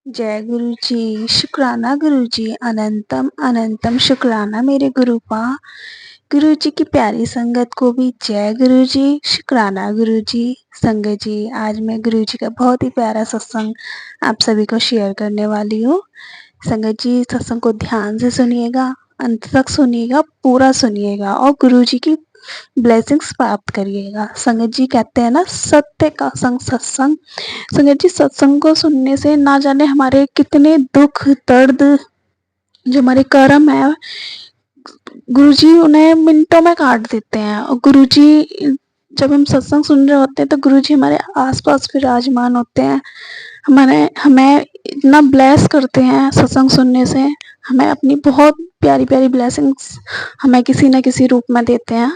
जय गुरु जी, शुक्राना गुरु जी, अनंतम अनंतम शुक्राना मेरे गुरुपा। गुरु जी की प्यारी संगत को भी जय गुरु जी, शुक्राना गुरु जी। संगत जी, आज मैं गुरु जी का बहुत ही प्यारा सत्संग आप सभी को शेयर करने वाली हूँ। संगत जी, सत्संग को ध्यान से सुनिएगा, अंत तक सुनिएगा, पूरा सुनिएगा और गुरु जी की ब्लेसिंग्स प्राप्त करिएगा। संगत जी कहते हैं ना, सत्य का संग सत्संग। संगत जी, सत्संग को सुनने से ना जाने हमारे कितने दुख दर्द, जो हमारे कर्म है, गुरुजी उन्हें मिनटों में काट देते हैं। और गुरुजी, जब हम सत्संग सुन रहे होते हैं तो गुरुजी हमारे आसपास विराजमान होते हैं, हमें इतना ब्लेस करते हैं सत्संग सुनने से। हमें अपनी बहुत प्यारी प्यारी ब्लेसिंग्स हमें किसी न किसी रूप में देते हैं।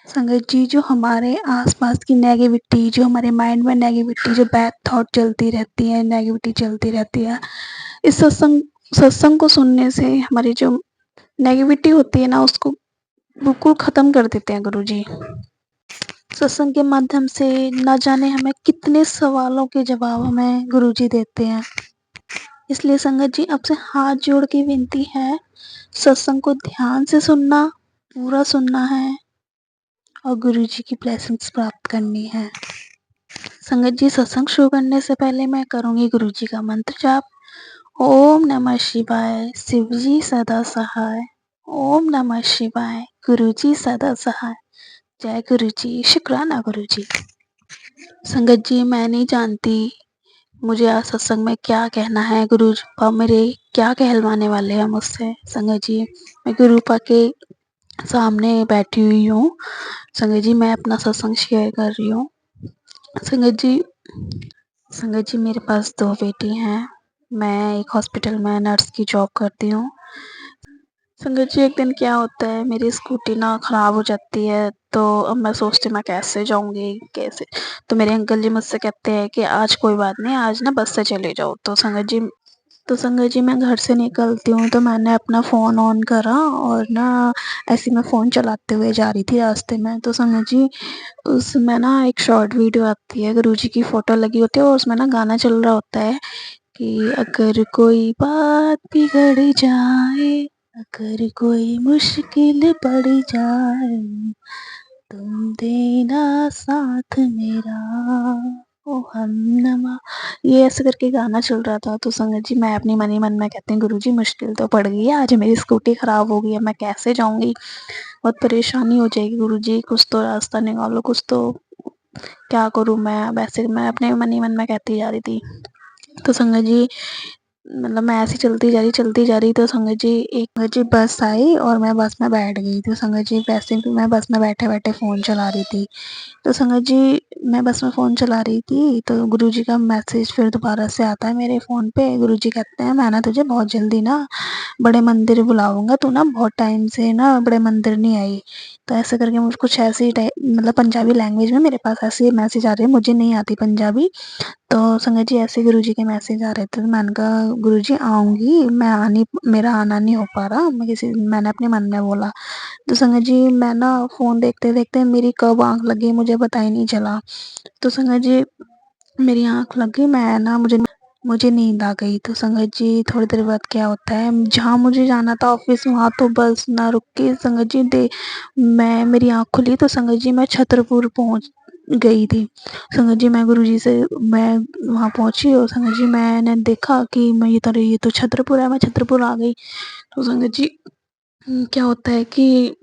संगत जी, जो हमारे आसपास की नेगेटिविटी, जो हमारे माइंड में नेगेटिविटी, जो बैड थॉट चलती रहती है, नेगेटिविटी चलती रहती है, इस सत्संग सत्संग को सुनने से हमारी जो नेगेटिविटी होती है ना, उसको बिल्कुल ख़त्म कर देते हैं गुरुजी। सत्संग के माध्यम से न जाने हमें कितने सवालों के जवाब हमें गुरुजी देते हैं। इसलिए संगत जी, आपसे हाथ जोड़ के विनती है, सत्संग को ध्यान से सुनना, पूरा सुनना है और गुरुजी की ब्लेसिंग्स प्राप्त करनी है। संगत जी, सत्संग शुरू करने से पहले मैं करूँगी गुरुजी का मंत्र जाप। ओम नमः शिवाय, शिवजी सदा सहाय। ओम नमः शिवाय, गुरुजी सदा सहाय। जय गुरुजी, शुक्राना गुरुजी। संगत जी, मैं नहीं जानती मुझे आज सत्संग में क्या कहना है, गुरुपा मेरे क्या कहलवाने वाले हैं मुझसे। संगत जी, मैं गुरुपा के सामने बैठी हुई हूँ। संगत जी, मैं अपना सत्संग शेयर कर रही हूँ। संगत जी, मेरे पास 2 बेटी हैं। मैं एक हॉस्पिटल में नर्स की जॉब करती हूँ। संगत जी, एक दिन क्या होता है, मेरी स्कूटी ना ख़राब हो जाती है, तो अब मैं सोचती मैं कैसे जाऊँगी, कैसे। तो मेरे अंकल जी मुझसे कहते हैं कि आज कोई बात नहीं, आज ना बस से चले जाओ। तो संगत जी, मैं घर से निकलती हूँ तो मैंने अपना फ़ोन ऑन करा और ना ऐसे मैं फ़ोन चलाते हुए जा रही थी रास्ते में। तो संगत जी, उसमें ना एक शॉर्ट वीडियो आती है, गुरुजी की फ़ोटो लगी होती है और उसमें ना गाना चल रहा होता है कि अगर कोई बात बिगड़ जाए, अगर कोई मुश्किल पड़ जाए, तुम देना साथ मेरा, ओ हमनवा। ये ऐसे करके गाना चल रहा था। तो संगत जी, मैं अपनी मन ही मन में कहती हूँ, गुरुजी मुश्किल तो पड़ गई है, आज मेरी स्कूटी ख़राब हो गई है, मैं कैसे जाऊँगी, बहुत परेशानी हो जाएगी गुरुजी, कुछ तो रास्ता निकालो, कुछ तो, क्या करूँ मैं। वैसे मैं अपने मन ही मन में कहती जा रही थी। तो संगत जी, मतलब मैं ऐसे चलती जा रही तो संगत जी बस आई और मैं बस में बैठ गई। तो संगत जी, वैसे भी मैं बस में बैठे-बैठे फ़ोन चला रही थी। तो संगत जी, मैं बस में फ़ोन चला रही थी तो गुरुजी का मैसेज फिर दोबारा से आता है मेरे फ़ोन पे। गुरुजी कहते हैं, मैं ना तुझे बहुत जल्दी ना बड़े मंदिर बुलाऊँगा, तू ना बहुत टाइम से ना बड़े मंदिर नहीं आई। तो ऐसे करके मुझे कुछ ऐसे ही मतलब पंजाबी लैंग्वेज में मेरे पास ऐसे मैसेज आ रहे हैं, मुझे नहीं आती पंजाबी। तो संगत जी, ऐसे गुरुजी के मैसेज आ रहे थे, तो मैंने कहा गुरुजी आऊँगी, मेरा आना नहीं हो पा रहा, मैंने अपने मन में बोला। तो संगत जी, मैं ना फ़ोन देखते-देखते मेरी कब आँख लग गई मुझे पता ही नहीं चला। तो संगत जी, मेरी आँख लग गई, मैं ना मुझे नींद आ गई। तो संगत जी, थोड़ी देर बाद क्या होता है, जहाँ मुझे जाना था ऑफ़िस, वहाँ तो बस ना रुक के संगत जी मेरी आँख खुली तो संगत जी, मैं छतरपुर पहुँच गई थी। संगत जी, मैं वहाँ पहुँची और संगत जी, मैंने देखा कि ये तो छतरपुर है, मैं छतरपुर आ गई। तो संगत जी, क्या होता है कि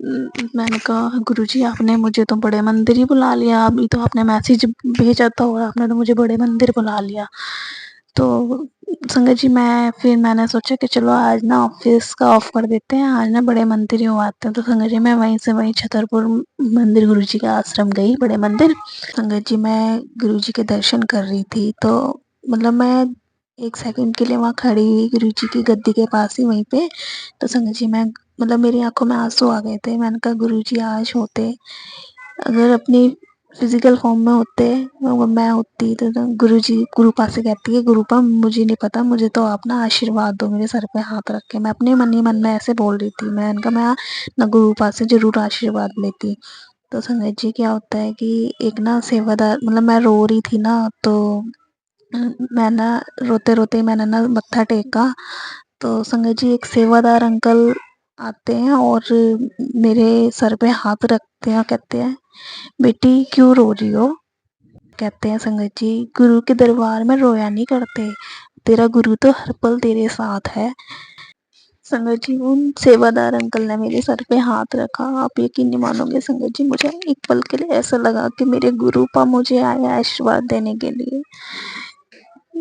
मैंने कहा गुरुजी, आपने मुझे तो बड़े मंदिर ही बुला लिया, अभी तो आपने मैसेज भेजा था और आपने तो मुझे बड़े मंदिर बुला लिया। तो संगत जी, मैंने सोचा कि चलो आज ना ऑफ़िस का ऑफ कर देते हैं, आज ना बड़े मंदिर ही हो आते हैं। तो संगत जी, मैं वहीं छतरपुर मंदिर गुरुजी के आश्रम गई, बड़े मंदिर। संगत जी, मैं गुरुजी के दर्शन कर रही थी तो मतलब मैं 1 सेकंड के लिए वहाँ खड़ी हुई गुरुजी की गद्दी के पास ही वहीं पे। तो संगत जी, मतलब मेरी आँखों में आँसू आ गए थे। मैंने कहा गुरुजी, आज होते, अगर अपनी फ़िज़िकल फ़ॉर्म में होते, मैं होती तो गुरुपा से कहती है, गुरुपा मुझे नहीं पता, मुझे तो आप ना आशीर्वाद दो, मेरे सर पे हाथ रख के। मैं अपने मन ही मन में ऐसे बोल रही थी। मैंने कहा मैं ना गुरुपा से ज़रूर आशीर्वाद लेती। तो संगत जी, क्या होता है कि एक ना सेवादार, मतलब मैं रो रही थी ना, तो मैं ना रोते-रोते मैंने ना मत्था टेका, तो संगत जी एक सेवादार अंकल आते हैं और मेरे सर पे हाथ रखते हैं और कहते हैं, "बेटी क्यों रो रही हो?" कहते हैं संगत जी, "गुरु के दरबार में रोया नहीं करते, तेरा गुरु तो हर पल तेरे साथ है।" संगत जी उन सेवादार अंकल ने मेरे सर पे हाथ रखा। आप यकीन नहीं मानोगे संगत जी, मुझे एक पल के लिए ऐसा लगा कि मेरे गुरुपा मुझे आए आशीर्वाद देने के लिए।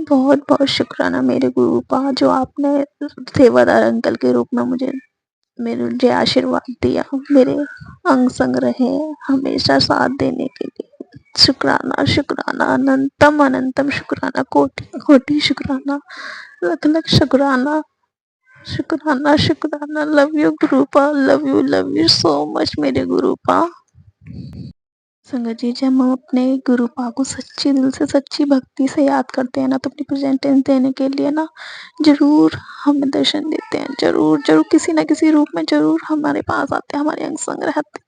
बहुत बहुत शुक्राना मेरे गुरुपा, जो आपने सेवादार अंकल के रूप में मुझे आशीर्वाद दिया, मेरे अंग संग रहे, हमेशा साथ देने के लिए। शुक्राना शुक्राना, अनंतम अनंतम शुक्राना, कोटि कोटि शुक्राना, लख लख शुक्राना। शुक्राना शुक्राना, love you गुरुपा, love you so much मेरे गुरुपा। संगत जी जब हम अपने गुरुपा को सच्चे दिल से, सच्ची भक्ति से याद करते हैं ना, तो अपनी प्रेजेंटेंस देने के लिए ना ज़रूर हमें दर्शन देते हैं, ज़रूर ज़रूर किसी न किसी रूप में ज़रूर हमारे पास आते हैं, हमारे अंग संग रहते हैं।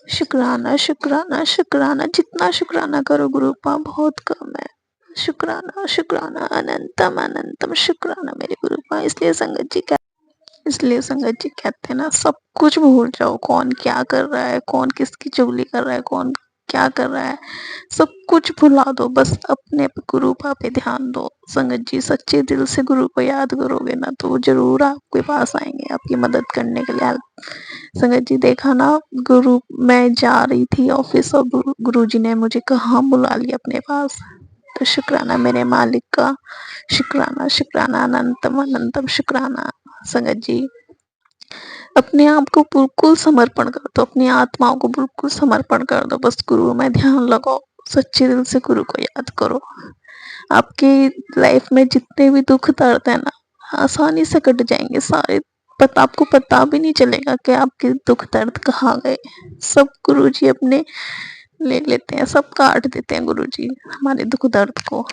शुक्राना शुक्राना शुक्राना, जितना शुक्राना करो गुरुपा बहुत कम है। शुक्राना शुक्राना, अनंतम अनंतम शुक्राना मेरे गुरुपा। इसलिए संगत जी कहते हैं ना, सब कुछ भूल जाओ, कौन क्या कर रहा है, कौन किसकी चुगली कर रहा है, कौन क्या कर रहा है, सब कुछ भुला दो, बस अपने गुरु पा पे ध्यान दो। संगत जी सच्चे दिल से गुरु को याद करोगे ना, तो वो जरूर आपके पास आएंगे आपकी मदद करने के लिए। संगत जी देखा ना, गुरु मैं जा रही थी ऑफिस और गुरु जी ने मुझे कहाँ बुला लिया अपने पास। तो शुक्राना मेरे मालिक का, शुक्राना शुक्राना, अनंतम अनंतम शुक्राना। संगत जी अपने आप को बिल्कुल समर्पण कर दो, अपनी आत्माओं को बिल्कुल समर्पण कर दो, बस गुरु में ध्यान लगाओ, सच्चे दिल से गुरु को याद करो। आपकी लाइफ में जितने भी दुख दर्द है ना, आसानी से कट जाएंगे सारे। पता आपको पता भी नहीं चलेगा कि आपके दुख दर्द कहाँ गए। सब गुरु जी अपने ले लेते हैं, सब काट देते हैं गुरु जी हमारे दुख दर्द को।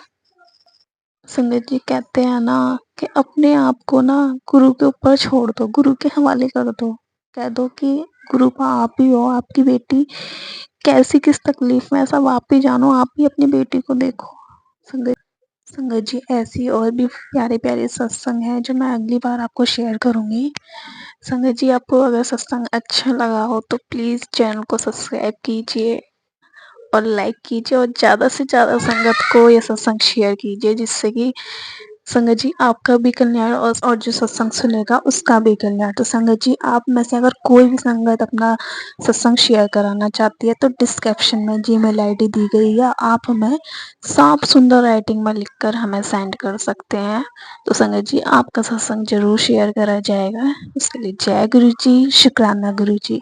संगत जी कहते हैं ना कि अपने आप को ना गुरु के ऊपर छोड़ दो, गुरु के हवाले कर दो। कह दो कि गुरुपा आप ही हो, आपकी बेटी कैसी किस तकलीफ में है, सब आप ही जानो, आप ही अपनी बेटी को देखो। संगत संगत जी ऐसी और भी प्यारे प्यारे सत्संग है जो मैं अगली बार आपको शेयर करूंगी। संगत जी आपको अगर सत्संग अच्छा लगा हो तो प्लीज़ चैनल को सब्सक्राइब कीजिए और लाइक कीजिए, और ज़्यादा से ज़्यादा संगत को ये सत्संग शेयर कीजिए, जिससे कि संगत जी आपका भी कल्याण और जो सत्संग सुनेगा उसका भी कल्याण। तो संगत जी आप में से अगर कोई भी संगत अपना सत्संग शेयर कराना चाहती है तो डिस्क्रिप्शन में जीमेल आईडी दी गई है, आप हमें साफ सुंदर राइटिंग में लिखकर हमें सेंड कर सकते हैं। तो संगत जी आपका सत्संग जरूर शेयर करा जाएगा। उसके लिए जय गुरु जी, शुक्राना गुरु जी।